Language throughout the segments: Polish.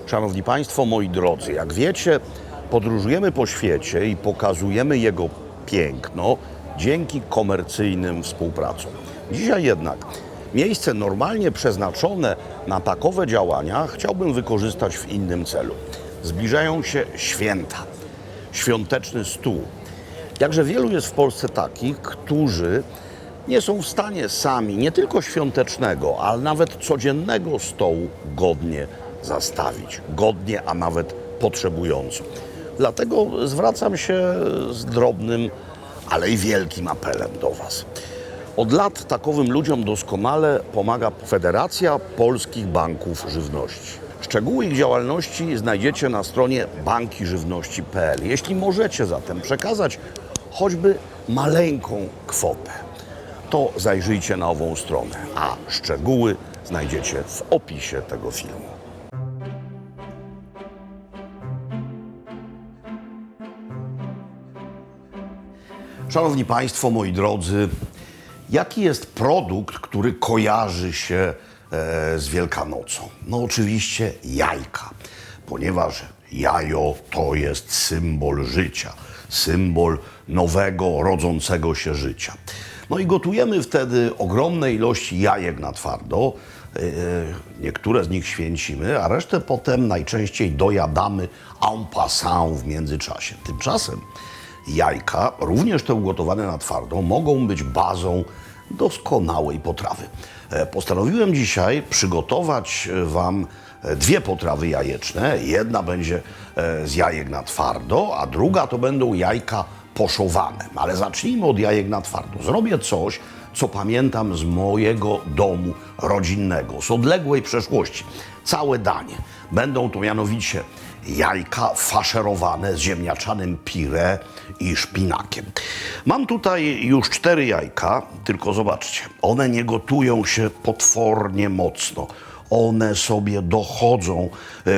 Szanowni Państwo, moi drodzy, jak wiecie, podróżujemy po świecie i pokazujemy jego piękno dzięki komercyjnym współpracom. Dzisiaj jednak miejsce normalnie przeznaczone na takowe działania chciałbym wykorzystać w innym celu. Zbliżają się święta, świąteczny stół. Jakże wielu jest w Polsce takich, którzy nie są w stanie sami nie tylko świątecznego, ale nawet codziennego stołu godnie zastawić. Godnie, a nawet potrzebująco. Dlatego zwracam się z drobnym, ale i wielkim apelem do Was. Od lat takowym ludziom doskonale pomaga Federacja Polskich Banków Żywności. Szczegóły ich działalności znajdziecie na stronie bankiżywności.pl. Jeśli możecie zatem przekazać choćby maleńką kwotę, to zajrzyjcie na ową stronę, a szczegóły znajdziecie w opisie tego filmu. Szanowni Państwo, moi drodzy, jaki jest produkt, który kojarzy się z Wielkanocą? No oczywiście jajka, ponieważ jajo to jest symbol życia, symbol nowego, rodzącego się życia. No i gotujemy wtedy ogromne ilości jajek na twardo. Niektóre z nich święcimy, a resztę potem najczęściej dojadamy en passant w międzyczasie. Tymczasem jajka, również te ugotowane na twardo, mogą być bazą doskonałej potrawy. Postanowiłem dzisiaj przygotować Wam dwie potrawy jajeczne. Jedna będzie z jajek na twardo, a druga to będą jajka poszowane. Ale zacznijmy od jajek na twardo. Zrobię coś, co pamiętam z mojego domu rodzinnego, z odległej przeszłości. Całe danie. Będą to mianowicie jajka faszerowane z ziemniaczanym pire i szpinakiem. Mam tutaj już 4 jajka, tylko zobaczcie, one nie gotują się potwornie mocno. One sobie dochodzą.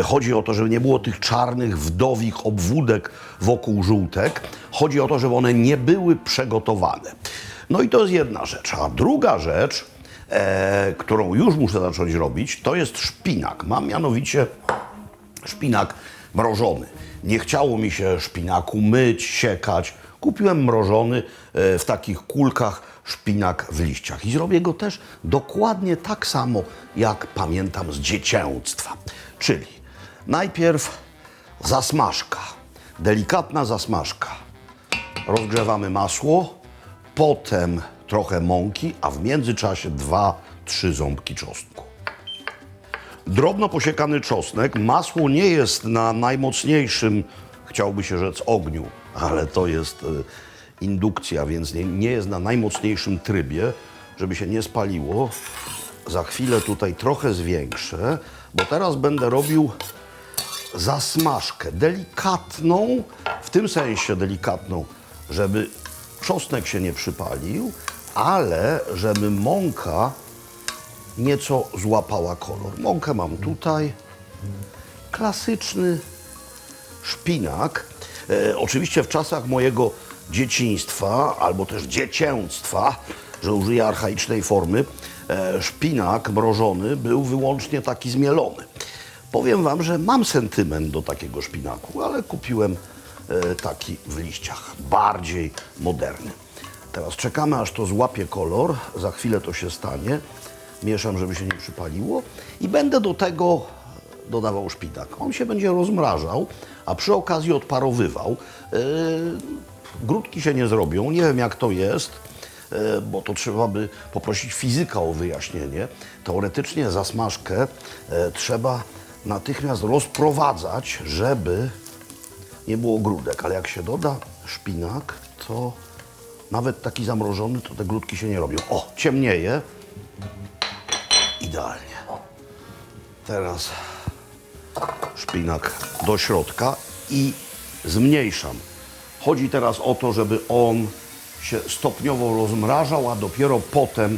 Chodzi o to, żeby nie było tych czarnych, wdowich obwódek wokół żółtek. Chodzi o to, żeby one nie były przegotowane. No i to jest jedna rzecz. A druga rzecz, którą już muszę zacząć robić, to jest szpinak. Mam mianowicie szpinak mrożony. Nie chciało mi się szpinaku myć, siekać. Kupiłem mrożony w takich kulkach szpinak w liściach. I zrobię go też dokładnie tak samo, jak pamiętam z dziecięctwa. Czyli najpierw zasmażka, delikatna zasmażka. Rozgrzewamy masło, potem trochę mąki, a w międzyczasie 2-3 ząbki czosnku. Drobno posiekany czosnek. Masło nie jest na najmocniejszym, chciałoby się rzec, ogniu, ale to jest indukcja, więc nie jest na najmocniejszym trybie, żeby się nie spaliło. Za chwilę tutaj trochę zwiększę, bo teraz będę robił zasmażkę delikatną, w tym sensie delikatną, żeby czosnek się nie przypalił, ale żeby mąka nieco złapała kolor. Mąkę mam tutaj. Klasyczny szpinak. Oczywiście w czasach mojego dzieciństwa, albo też dziecięctwa, że użyję archaicznej formy, szpinak mrożony był wyłącznie taki zmielony. Powiem Wam, że mam sentyment do takiego szpinaku, ale kupiłem taki w liściach, bardziej moderny. Teraz czekamy, aż to złapie kolor. Za chwilę to się stanie. Mieszam, żeby się nie przypaliło i będę do tego dodawał szpinak. On się będzie rozmrażał, a przy okazji odparowywał. Grudki się nie zrobią, nie wiem jak to jest, bo to trzeba by poprosić fizyka o wyjaśnienie. Teoretycznie zasmażkę trzeba natychmiast rozprowadzać, żeby nie było grudek, ale jak się doda szpinak, to nawet taki zamrożony, to te grudki się nie robią. O, ciemnieje. Idealnie. Teraz szpinak do środka i zmniejszam. Chodzi teraz o to, żeby on się stopniowo rozmrażał, a dopiero potem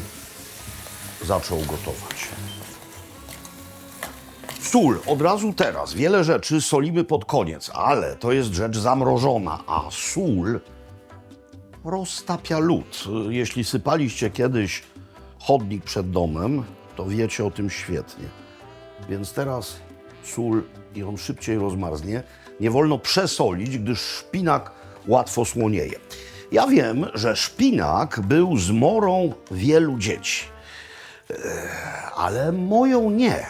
zaczął gotować. Sól od razu teraz. Wiele rzeczy solimy pod koniec, ale to jest rzecz zamrożona, a sól roztapia lód. Jeśli sypaliście kiedyś chodnik przed domem, to wiecie o tym świetnie. Więc teraz sól i on szybciej rozmarznie. Nie wolno przesolić, gdyż szpinak łatwo słonieje. Ja wiem, że szpinak był zmorą wielu dzieci, ale moją nie.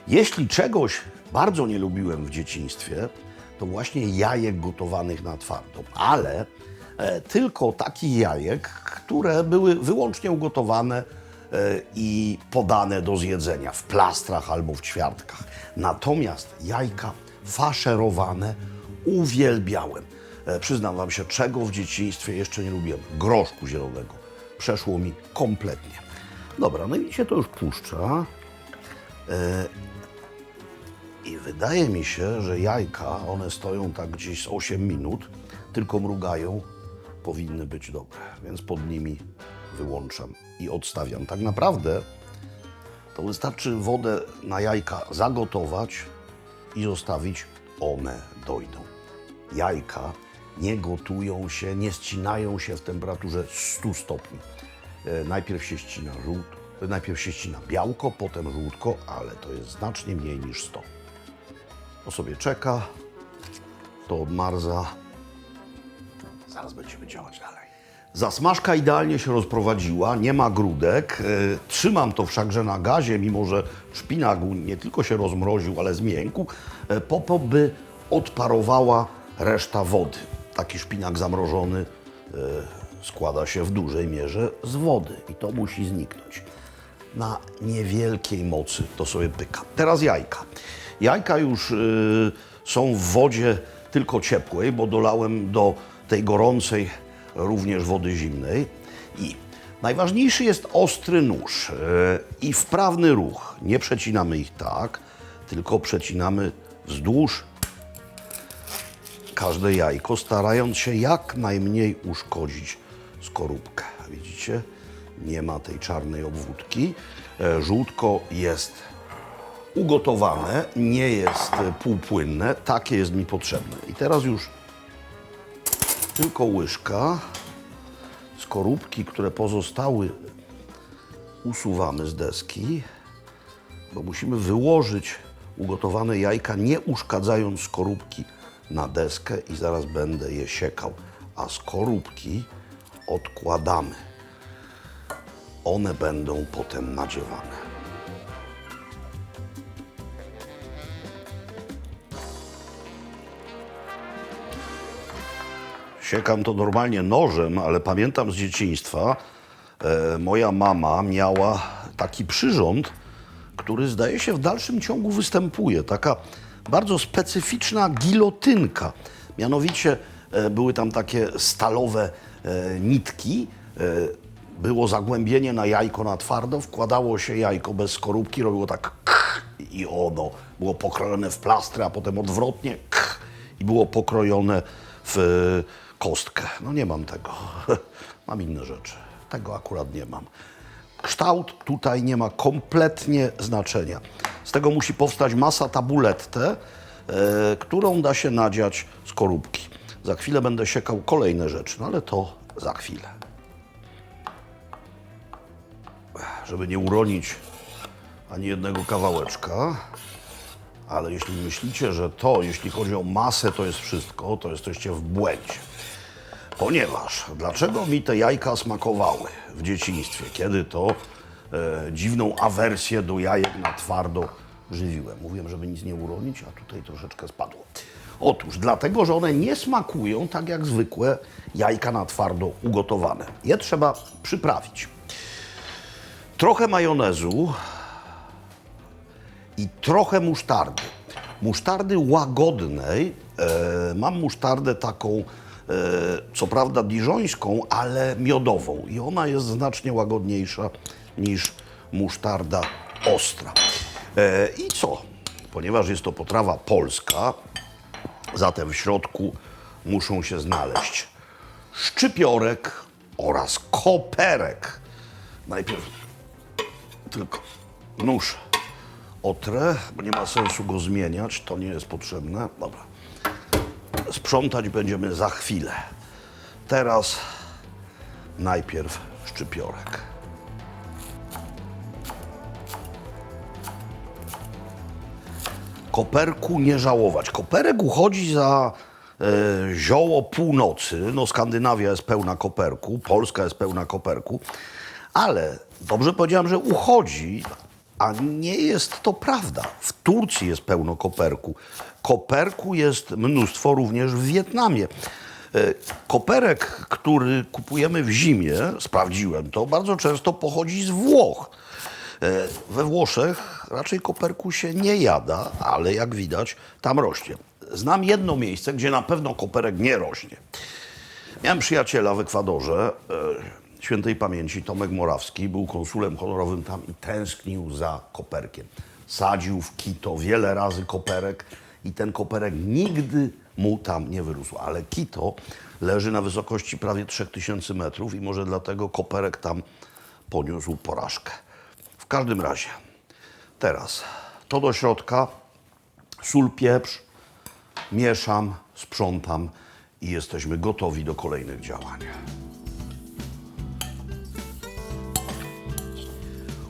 Jeśli czegoś bardzo nie lubiłem w dzieciństwie, to właśnie jajek gotowanych na twardo, ale tylko takich jajek, które były wyłącznie ugotowane i podane do zjedzenia w plastrach albo w ćwiartkach. Natomiast jajka faszerowane uwielbiałem. Przyznam wam się, czego w dzieciństwie jeszcze nie lubiłem. Groszku zielonego. Przeszło mi kompletnie. Dobra, no i się to już puszcza. I wydaje mi się, że jajka, one stoją tak gdzieś z 8 minut, tylko mrugają, powinny być dobre. Więc pod nimi wyłączam i odstawiam. Tak naprawdę to wystarczy wodę na jajka zagotować i zostawić, one dojdą. Jajka nie gotują się, nie ścinają się w temperaturze 100 stopni. Najpierw się ścina białko, potem żółtko, ale to jest znacznie mniej niż 100. To sobie czeka, to odmarza. Zaraz będziemy działać dalej. Zasmażka idealnie się rozprowadziła, nie ma grudek. Trzymam to wszakże na gazie, mimo że szpinak nie tylko się rozmroził, ale zmiękł, po to, by odparowała reszta wody. Taki szpinak zamrożony składa się w dużej mierze z wody i to musi zniknąć. Na niewielkiej mocy to sobie pyka. Teraz jajka. Jajka już są w wodzie tylko ciepłej, bo dolałem do tej gorącej również wody zimnej. I najważniejszy jest ostry nóż i wprawny ruch. Nie przecinamy ich tak, tylko przecinamy wzdłuż każde jajko, starając się jak najmniej uszkodzić skorupkę. Widzicie? Nie ma tej czarnej obwódki. Żółtko jest ugotowane, nie jest półpłynne. Takie jest mi potrzebne. I teraz już tylko łyżka. Skorupki, które pozostały, usuwamy z deski, bo musimy wyłożyć ugotowane jajka, nie uszkadzając skorupki na deskę i zaraz będę je siekał. A skorupki odkładamy. One będą potem nadziewane. Siekam to normalnie nożem, ale pamiętam z dzieciństwa, moja mama miała taki przyrząd, który zdaje się w dalszym ciągu występuje. Taka bardzo specyficzna gilotynka. Mianowicie były tam takie stalowe nitki, było zagłębienie na jajko na twardo, wkładało się jajko bez skorupki, robiło tak i ono było pokrojone w plastry, a potem odwrotnie i było pokrojone w kostkę. No nie mam tego. Mam inne rzeczy. Tego akurat nie mam. Kształt tutaj nie ma kompletnie znaczenia. Z tego musi powstać masa tabulette, którą da się nadziać skorupki. Za chwilę będę siekał kolejne rzeczy, no ale to za chwilę. Żeby nie uronić ani jednego kawałeczka, ale jeśli myślicie, że to, jeśli chodzi o masę, to jest wszystko, to jesteście w błędzie. Ponieważ, dlaczego mi te jajka smakowały w dzieciństwie, kiedy to dziwną awersję do jajek na twardo żywiłem? Mówiłem, żeby nic nie uronić, a tutaj troszeczkę spadło. Otóż dlatego, że one nie smakują tak jak zwykłe jajka na twardo ugotowane. Je trzeba przyprawić. Trochę majonezu i trochę musztardy. Musztardy łagodnej. Mam musztardę taką, co prawda diżońską, ale miodową. I ona jest znacznie łagodniejsza niż musztarda ostra. I co? Ponieważ jest to potrawa polska, zatem w środku muszą się znaleźć szczypiorek oraz koperek. Najpierw tylko nóż otrę, bo nie ma sensu go zmieniać, to nie jest potrzebne. Dobra. Sprzątać będziemy za chwilę. Teraz najpierw szczypiorek. koperku nie żałować. Koperek uchodzi za zioło północy. No, Skandynawia jest pełna koperku, Polska jest pełna koperku, ale dobrze powiedziałem, że uchodzi, a nie jest to prawda. W Turcji jest pełno koperku. Koperku jest mnóstwo również w Wietnamie. Koperek, który kupujemy w zimie, sprawdziłem to, bardzo często pochodzi z Włoch. We Włoszech raczej koperku się nie jada, ale jak widać, tam rośnie. Znam jedno miejsce, gdzie na pewno koperek nie rośnie. Miałem przyjaciela w Ekwadorze, świętej pamięci Tomek Morawski, był konsulem honorowym tam i tęsknił za koperkiem. Sadził w Quito wiele razy koperek i ten koperek nigdy mu tam nie wyrósł. Ale Quito leży na wysokości prawie 3000 metrów i może dlatego koperek tam poniósł porażkę. W każdym razie, teraz to do środka, sól, pieprz, mieszam, sprzątam i jesteśmy gotowi do kolejnych działań.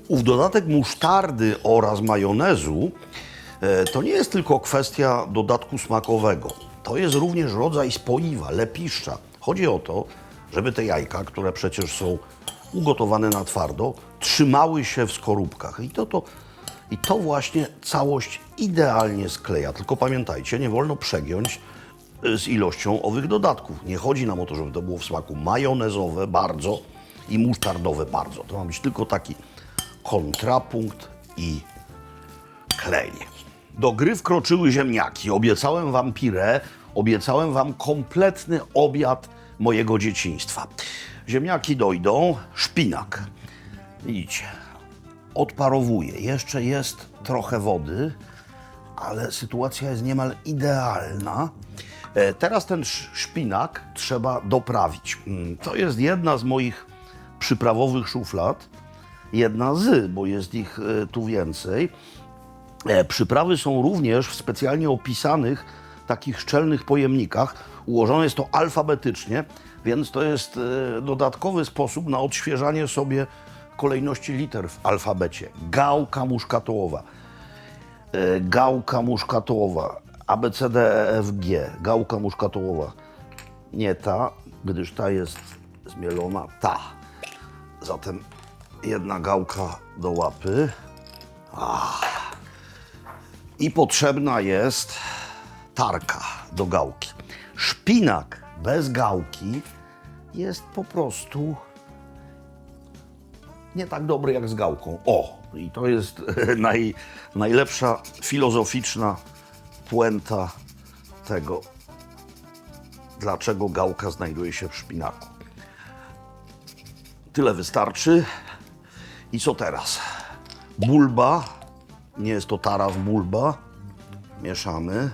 Ów dodatek musztardy oraz majonezu to nie jest tylko kwestia dodatku smakowego. To jest również rodzaj spoiwa, lepiszcza. Chodzi o to, żeby te jajka, które przecież są ugotowane na twardo, trzymały się w skorupkach. I to właśnie całość idealnie skleja. Tylko pamiętajcie, nie wolno przegiąć z ilością owych dodatków. Nie chodzi nam o to, żeby to było w smaku majonezowe bardzo i musztardowe bardzo. To ma być tylko taki kontrapunkt i klej. Do gry wkroczyły ziemniaki. Obiecałem wam purée, obiecałem wam kompletny obiad mojego dzieciństwa. Ziemniaki dojdą, szpinak. Widzicie, odparowuje. Jeszcze jest trochę wody, ale sytuacja jest niemal idealna. Teraz ten szpinak trzeba doprawić. To jest jedna z moich przyprawowych szuflad. Jedna z, bo jest ich tu więcej. Przyprawy są również w specjalnie opisanych takich szczelnych pojemnikach. Ułożone jest to alfabetycznie, więc to jest dodatkowy sposób na odświeżanie sobie kolejności liter w alfabecie. Gałka muszkatołowa, gałka muszkatołowa, A, B, C, D, E, F, G, gałka muszkatołowa. Nie ta, gdyż ta jest zmielona, ta. Zatem jedna gałka do łapy. I potrzebna jest tarka do gałki. Szpinak bez gałki jest po prostu nie tak dobry jak z gałką. O, i to jest najlepsza filozoficzna puenta tego, dlaczego gałka znajduje się w szpinaku. Tyle wystarczy. I co teraz? Bulba. Nie jest to taras, bulba. Mieszamy.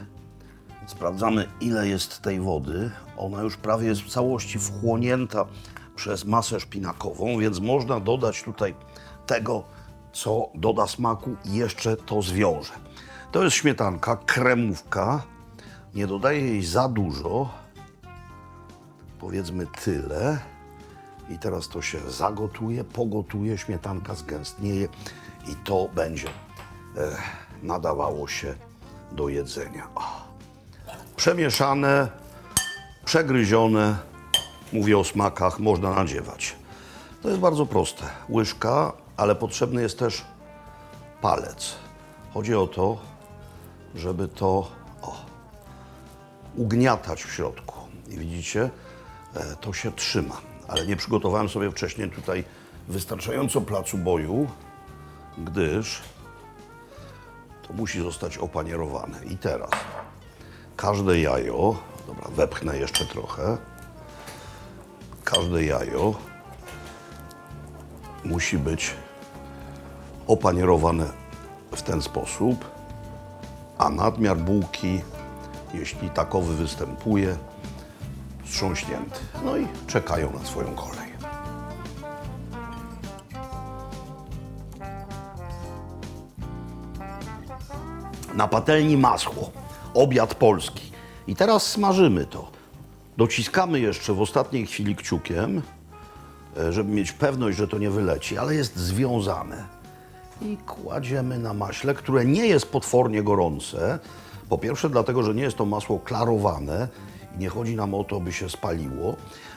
Sprawdzamy, ile jest tej wody. Ona już prawie jest w całości wchłonięta przez masę szpinakową, więc można dodać tutaj tego, co doda smaku i jeszcze to zwiąże. To jest śmietanka, kremówka. Nie dodaję jej za dużo. Powiedzmy tyle. I teraz to się zagotuje, pogotuje, śmietanka zgęstnieje i to będzie nadawało się do jedzenia. Przemieszane, przegryzione, mówię o smakach, można nadziewać. To jest bardzo proste. Łyżka, ale potrzebny jest też palec. Chodzi o to, żeby to ugniatać w środku. I widzicie, to się trzyma. Ale nie przygotowałem sobie wcześniej tutaj wystarczająco placu boju, gdyż to musi zostać opanierowane. I teraz każde jajo, dobra, wepchnę jeszcze trochę, każde jajo musi być opanierowane w ten sposób, a nadmiar bułki, jeśli takowy występuje, wstrząśnięty. No i czekają na swoją kolej. Na patelni masło, obiad polski. I teraz smażymy to. Dociskamy jeszcze w ostatniej chwili kciukiem, żeby mieć pewność, że to nie wyleci, ale jest związane. i kładziemy na maśle, które nie jest potwornie gorące. Po pierwsze dlatego, że nie jest to masło klarowane i nie chodzi nam o to, by się spaliło,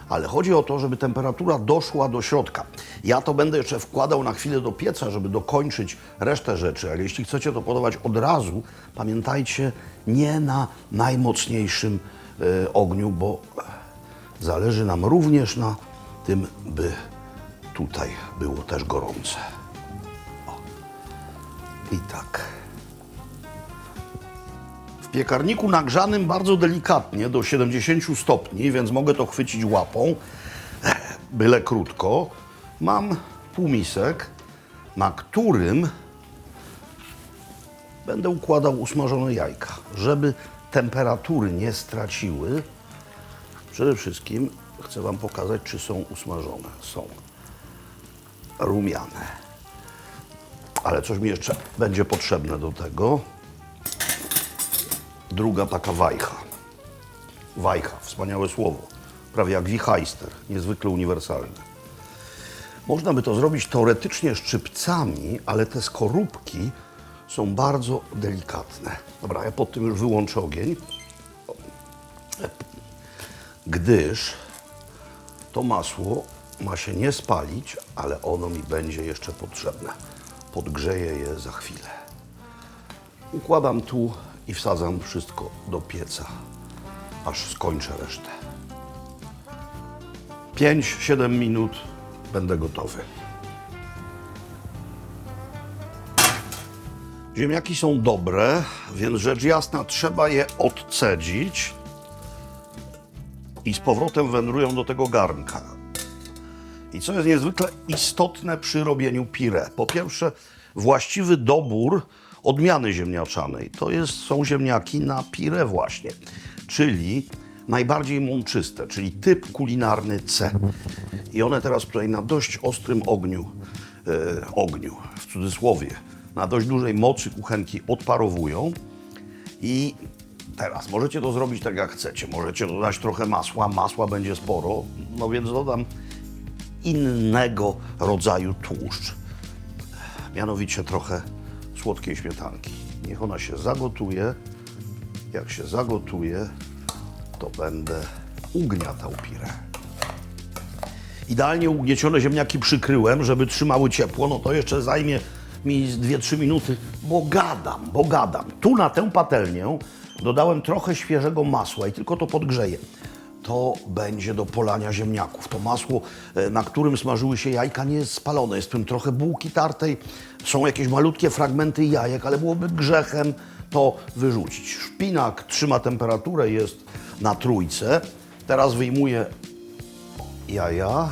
ale chodzi o to, żeby temperatura doszła do środka. Ja to będę jeszcze wkładał na chwilę do pieca, żeby dokończyć resztę rzeczy, ale jeśli chcecie to podawać od razu, pamiętajcie, nie na najmocniejszym ogniu, bo zależy nam również na tym, by tutaj było też gorące. O. I tak. W piekarniku nagrzanym bardzo delikatnie do 70 stopni, więc mogę to chwycić łapą, byle krótko. Mam półmisek, na którym będę układał usmażone jajka, żeby temperatury nie straciły. Przede wszystkim chcę Wam pokazać, czy są usmażone. Są rumiane. Ale coś mi jeszcze będzie potrzebne do tego. Druga taka wajcha. Wajcha, wspaniałe słowo. Prawie jak wichajster, niezwykle uniwersalne. Można by to zrobić teoretycznie szczypcami, ale te skorupki są bardzo delikatne. Dobra, ja pod tym już wyłączę ogień, gdyż to masło ma się nie spalić, ale ono mi będzie jeszcze potrzebne. Podgrzeję je za chwilę. Układam tu i wsadzam wszystko do pieca, aż skończę resztę. 5-7 minut będę gotowy. Ziemniaki są dobre, więc rzecz jasna trzeba je odcedzić i z powrotem wędrują do tego garnka. I co jest niezwykle istotne przy robieniu pire. Po pierwsze, właściwy dobór odmiany ziemniaczanej. Są ziemniaki na pire właśnie, czyli najbardziej mączyste, czyli typ kulinarny C. I one teraz tutaj na dość ostrym ogniu, w cudzysłowie, na dość dużej mocy kuchenki odparowują. I teraz możecie to zrobić tak jak chcecie. Możecie dodać trochę masła będzie sporo, no więc dodam innego rodzaju tłuszcz. Mianowicie trochę słodkiej śmietanki. Niech ona się zagotuje. Jak się zagotuje, to będę ugniatał pire. Idealnie ugniecione ziemniaki przykryłem, żeby trzymały ciepło. No to jeszcze zajmie mi 2-3 minuty, bo gadam. Tu na tę patelnię dodałem trochę świeżego masła i tylko to podgrzeję. To będzie do polania ziemniaków. To masło, na którym smażyły się jajka, nie jest spalone. Jest w tym trochę bułki tartej, są jakieś malutkie fragmenty jajek, ale byłoby grzechem to wyrzucić. Szpinak trzyma temperaturę, jest na trójce. Teraz wyjmuję jaja.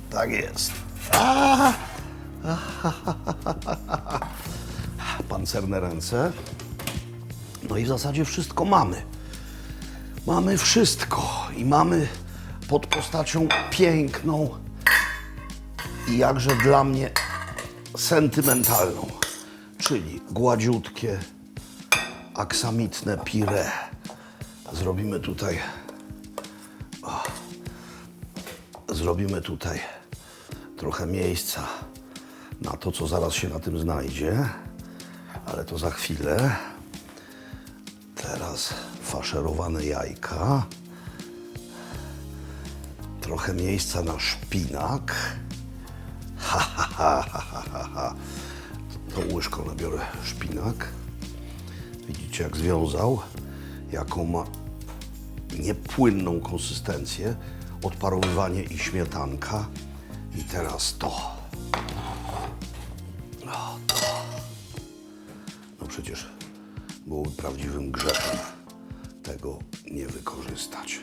Tak jest. Pancerne ręce. No i w zasadzie wszystko mamy. Mamy wszystko i mamy pod postacią piękną i jakże dla mnie sentymentalną, czyli gładziutkie, aksamitne pire. Zrobimy tutaj trochę miejsca na to, co zaraz się na tym znajdzie, ale to za chwilę. Teraz faszerowane jajka, trochę miejsca na szpinak. Tą łyżką nabiorę szpinak. Widzicie, jak związał, jaką ma niepłynną konsystencję, odparowywanie i śmietanka. I teraz to. No przecież byłoby prawdziwym grzechem tego nie wykorzystać.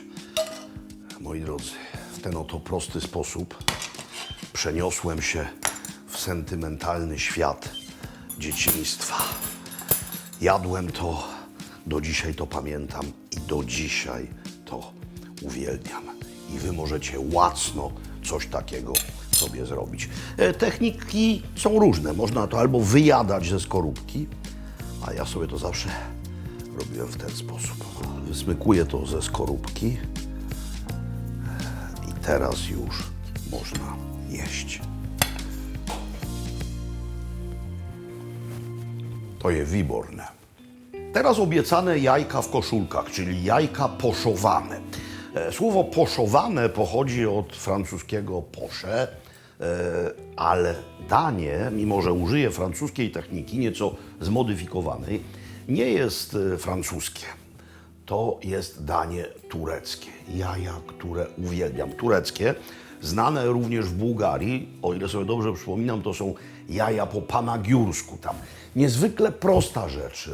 Moi drodzy, w ten oto prosty sposób przeniosłem się w sentymentalny świat dzieciństwa. Jadłem to, do dzisiaj to pamiętam i do dzisiaj to uwielbiam. I wy możecie łacno coś takiego sobie zrobić. Techniki są różne. Można to albo wyjadać ze skorupki, a ja sobie to zawsze robiłem w ten sposób. Wysmykuję to ze skorupki i teraz już można jeść. To je wyborne. Teraz obiecane jajka w koszulkach, czyli jajka poszowane. Słowo poszowane pochodzi od francuskiego poche, ale danie, mimo że użyje francuskiej techniki, nieco zmodyfikowanej, nie jest francuskie. To jest danie tureckie. Jaja, które uwielbiam. Tureckie, znane również w Bułgarii, o ile sobie dobrze przypominam, to są jaja po panagiursku tam. Niezwykle prosta rzecz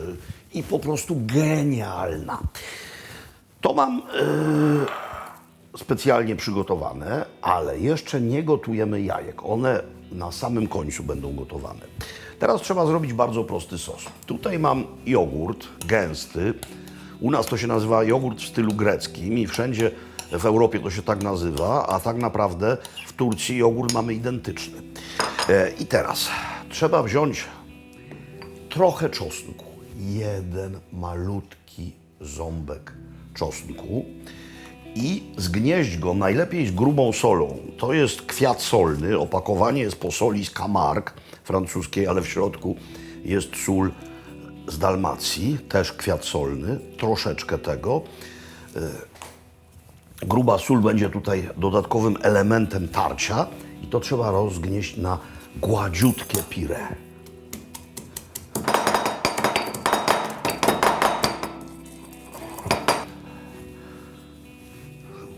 i po prostu genialna. To mam specjalnie przygotowane, ale jeszcze nie gotujemy jajek. One na samym końcu będą gotowane. Teraz trzeba zrobić bardzo prosty sos. Tutaj mam jogurt gęsty. U nas to się nazywa jogurt w stylu greckim i wszędzie w Europie to się tak nazywa, a tak naprawdę w Turcji jogurt mamy identyczny. I teraz trzeba wziąć trochę czosnku. Jeden malutki ząbek czosnku i zgnieść go najlepiej z grubą solą. To jest kwiat solny, opakowanie jest po soli z Camargue francuskiej, ale w środku jest sól z Dalmacji, też kwiat solny, troszeczkę tego. Gruba sól będzie tutaj dodatkowym elementem tarcia i to trzeba rozgnieść na gładziutkie pire.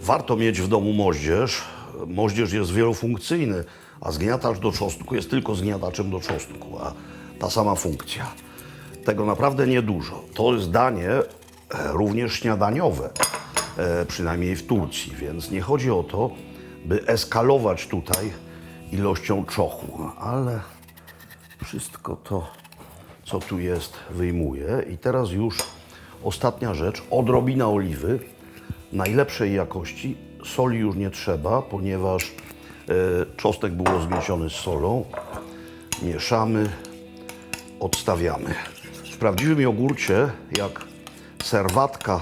Warto mieć w domu moździerz. Moździerz jest wielofunkcyjny, a zgniatacz do czosnku jest tylko zgniataczem do czosnku, a ta sama funkcja. Tego naprawdę niedużo. To jest danie również śniadaniowe, przynajmniej w Turcji, więc nie chodzi o to, by eskalować tutaj ilością czochu, ale wszystko to, co tu jest, wyjmuję. I teraz już ostatnia rzecz, odrobina oliwy, najlepszej jakości. Soli już nie trzeba, ponieważ czosnek był rozgnieciony z solą. Mieszamy, odstawiamy. W prawdziwym jogurcie, jak serwatka,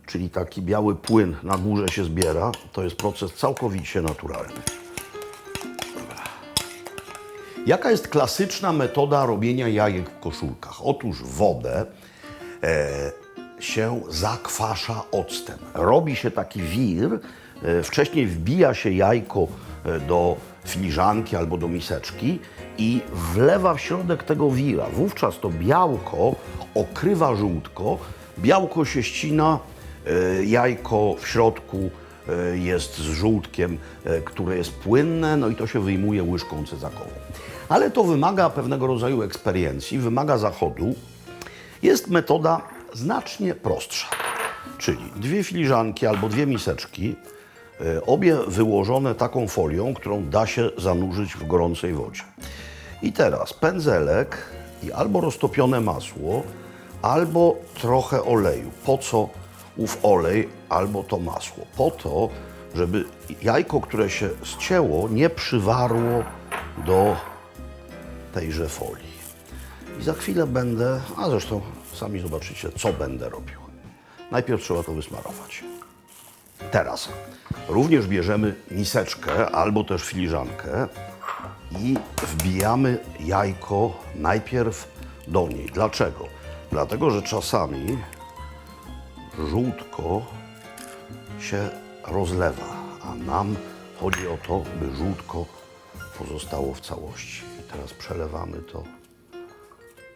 czyli taki biały płyn na górze się zbiera, to jest proces całkowicie naturalny. Jaka jest klasyczna metoda robienia jajek w koszulkach? Otóż wodę się zakwasza octem. Robi się taki wir, wcześniej wbija się jajko do filiżanki albo do miseczki i wlewa w środek tego wira. Wówczas to białko okrywa żółtko, białko się ścina, jajko w środku jest z żółtkiem, które jest płynne, no i to się wyjmuje łyżką cyzakową. Ale to wymaga pewnego rodzaju eksperiencji, wymaga zachodu. Jest metoda znacznie prostsza, czyli 2 filiżanki albo 2 miseczki, obie wyłożone taką folią, którą da się zanurzyć w gorącej wodzie. I teraz pędzelek i albo roztopione masło, albo trochę oleju. Po co ów olej albo to masło? Po to, żeby jajko, które się ścięło, nie przywarło do tejże folii. I za chwilę będę, a zresztą sami zobaczycie, co będę robił. Najpierw trzeba to wysmarować. Teraz również bierzemy miseczkę albo też filiżankę i wbijamy jajko najpierw do niej. Dlaczego? Dlatego, że czasami żółtko się rozlewa, a nam chodzi o to, by żółtko pozostało w całości. I teraz przelewamy to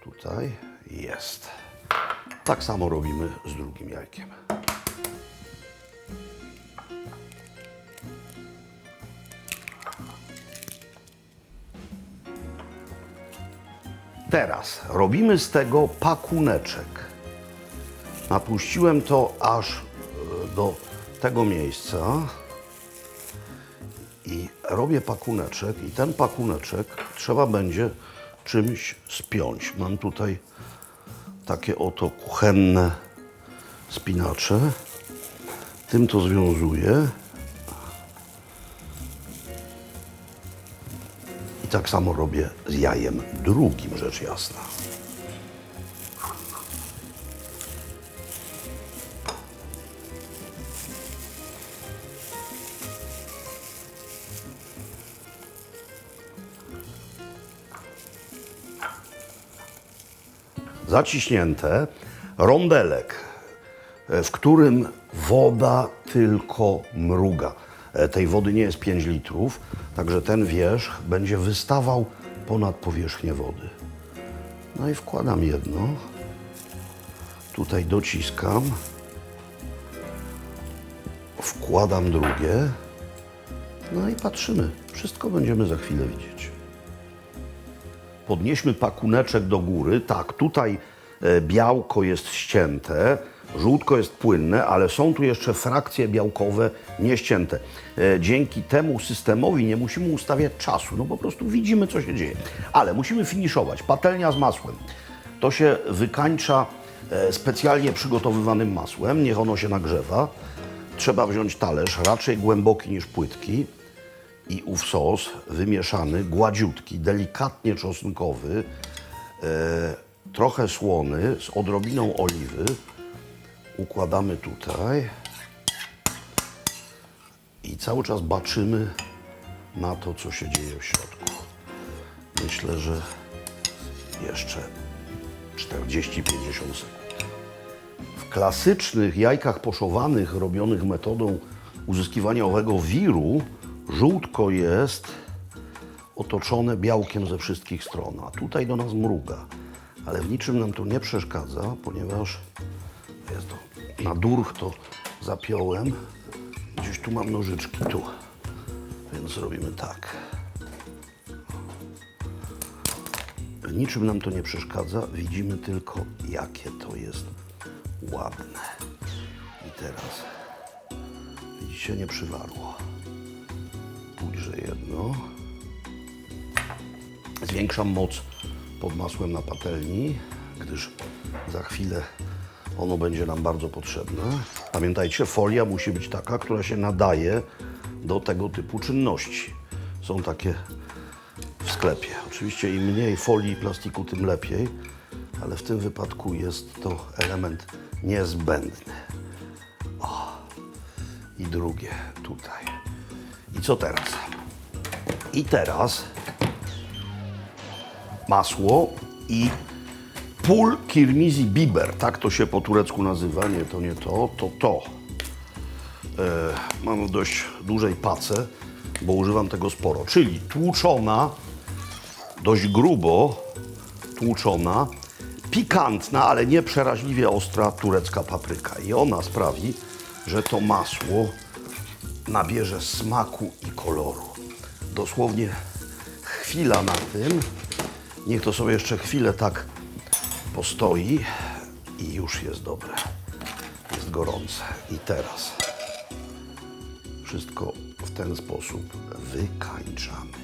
tutaj. Jest. Tak samo robimy z drugim jajkiem. Teraz robimy z tego pakuneczek. Napuściłem to aż do tego miejsca i robię pakuneczek i ten pakuneczek trzeba będzie czymś spiąć. Mam tutaj takie oto kuchenne spinacze. Tym to związuję. I tak samo robię z jajem drugim, rzecz jasna. zaciśnięte, rondelek, w którym woda tylko mruga. Tej wody nie jest 5 litrów, także ten wierzch będzie wystawał ponad powierzchnię wody. No i wkładam jedno, tutaj dociskam, wkładam drugie, no i patrzymy. Wszystko będziemy za chwilę widzieć. Podnieśmy pakuneczek do góry. Tak, tutaj białko jest ścięte, żółtko jest płynne, ale są tu jeszcze frakcje białkowe nieścięte. Dzięki temu systemowi nie musimy ustawiać czasu, no po prostu widzimy, co się dzieje. Ale musimy finiszować. Patelnia z masłem. To się wykańcza specjalnie przygotowywanym masłem, niech ono się nagrzewa. Trzeba wziąć talerz, raczej głęboki niż płytki, i ów sos wymieszany, gładziutki, delikatnie czosnkowy, trochę słony, z odrobiną oliwy, układamy tutaj i cały czas baczymy na to, co się dzieje w środku. Myślę, że jeszcze 40-50 sekund. W klasycznych jajkach poszowanych robionych metodą uzyskiwania owego wiru żółtko jest otoczone białkiem ze wszystkich stron, a tutaj do nas mruga. Ale w niczym nam to nie przeszkadza, ponieważ jest to, na durch to zapiąłem. Gdzieś tu mam nożyczki, tu. Więc robimy tak. W niczym nam to nie przeszkadza, widzimy tylko, jakie to jest ładne. I teraz, widzicie, nie przywarło. Pójrze jedno. Zwiększam moc pod masłem na patelni, gdyż za chwilę ono będzie nam bardzo potrzebne. Pamiętajcie, folia musi być taka, która się nadaje do tego typu czynności. Są takie w sklepie. Oczywiście im mniej folii i plastiku, tym lepiej, ale w tym wypadku jest to element niezbędny. O. I drugie tutaj. I co teraz? I teraz masło i pul kirmizi biber, tak to się po turecku nazywa, nie to, nie to, to. Mam w dość dużej pace, bo używam tego sporo, czyli tłuczona, dość grubo tłuczona, pikantna, ale nie przeraźliwie ostra turecka papryka. I ona sprawi, że to masło nabierze smaku i koloru. Dosłownie chwila na tym. Niech to sobie jeszcze chwilę tak postoi i już jest dobre. Jest gorące. I teraz wszystko w ten sposób wykańczamy.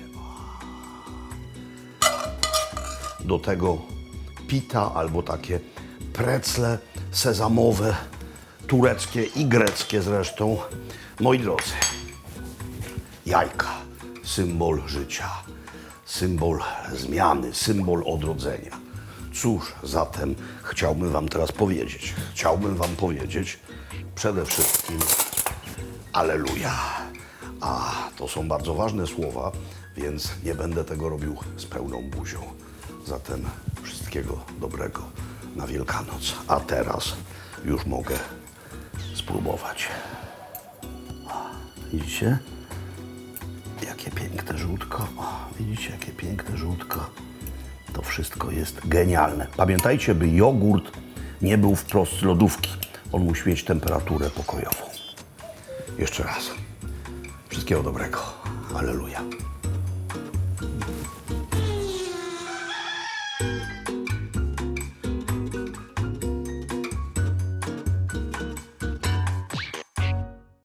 Do tego pita albo takie precle sezamowe, tureckie i greckie zresztą. Moi drodzy, jajka, symbol życia, symbol zmiany, symbol odrodzenia. Cóż zatem chciałbym wam teraz powiedzieć? Chciałbym wam powiedzieć przede wszystkim alleluja. A to są bardzo ważne słowa, więc nie będę tego robił z pełną buzią. Zatem wszystkiego dobrego na Wielkanoc. A teraz już mogę spróbować. Widzicie? Jakie piękne żółtko. Widzicie, jakie piękne żółtko. To wszystko jest genialne. Pamiętajcie, by jogurt nie był wprost z lodówki. On musi mieć temperaturę pokojową. Jeszcze raz. Wszystkiego dobrego. Alleluja.